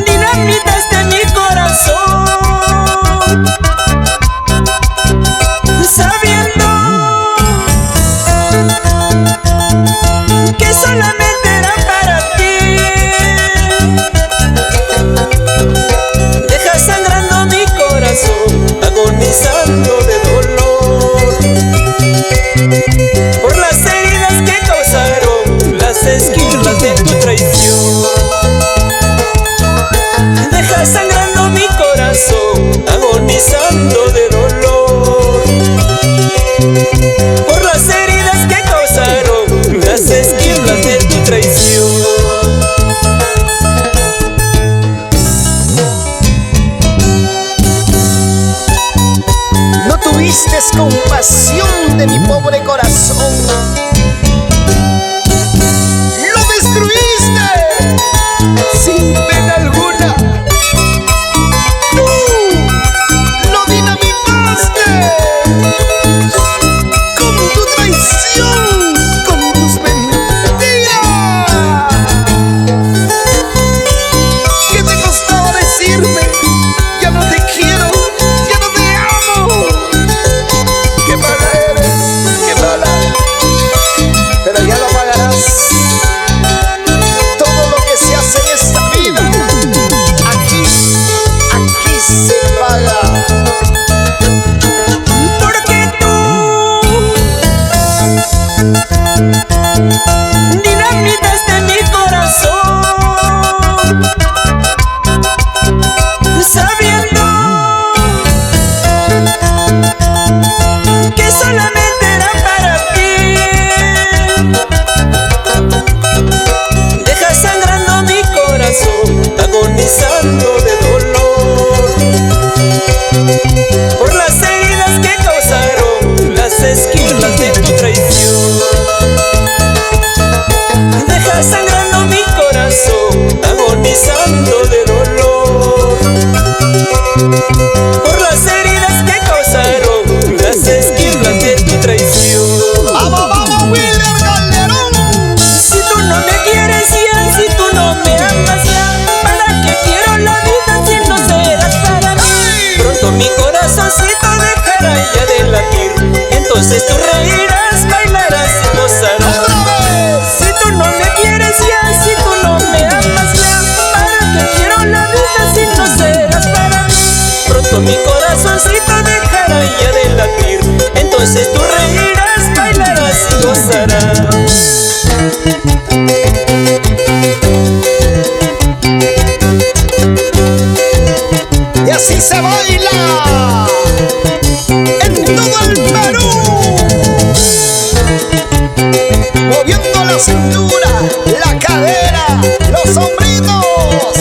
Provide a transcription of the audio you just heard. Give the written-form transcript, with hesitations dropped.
dinamitas de mi corazón, sabiendo que solamente era para ti. Dejas sangrando mi corazón, agonizando de dolor por las heridas que causaron las esquirlas de tu traición. Dejas sangrando mi corazón, agonizando de dolor por las heridas que causaron las esquirlas de tu traición. No tuviste compasión de mi pobre corazón, lo destruiste sin pena alguna. Tú lo dinamitaste con tu traición, con tus mentiras. ¿Qué te costaba decirme? Ya no te quiero, ya no te amo. Qué mala eres, qué mala. Pero ya lo pagarás. Todo lo que se hace en esta vida, aquí se paga. Porque tú dinamitas de mi corazón, sabiendo que solamente era para ti. Dejas sangrando mi corazón, agonizando de dolor por las heridas que causaron las esquirlas de tu traición. Dejas sangrando mi corazón, agonizando de dolor por las heridas que causaron las esquirlas de tu traición. ¡Vamos, vamos, Wilmer Calderón! Si tú no me quieres ya, si tú no me amas ya, ¿para qué quiero la vida si no serás para mí? Pronto mi corazoncito dejará ya de latir, entonces tú reirás, bailarás y gozarás. Si tú no me quieres ya, si tú no me amas ya, ¿para qué quiero la vida si no serás para mí? Pronto mi corazoncito dejará ya de latir, entonces tú reirás, bailarás y gozarás. Y así se baila en todo el Perú, moviendo la cintura, la cadera, los hombritos.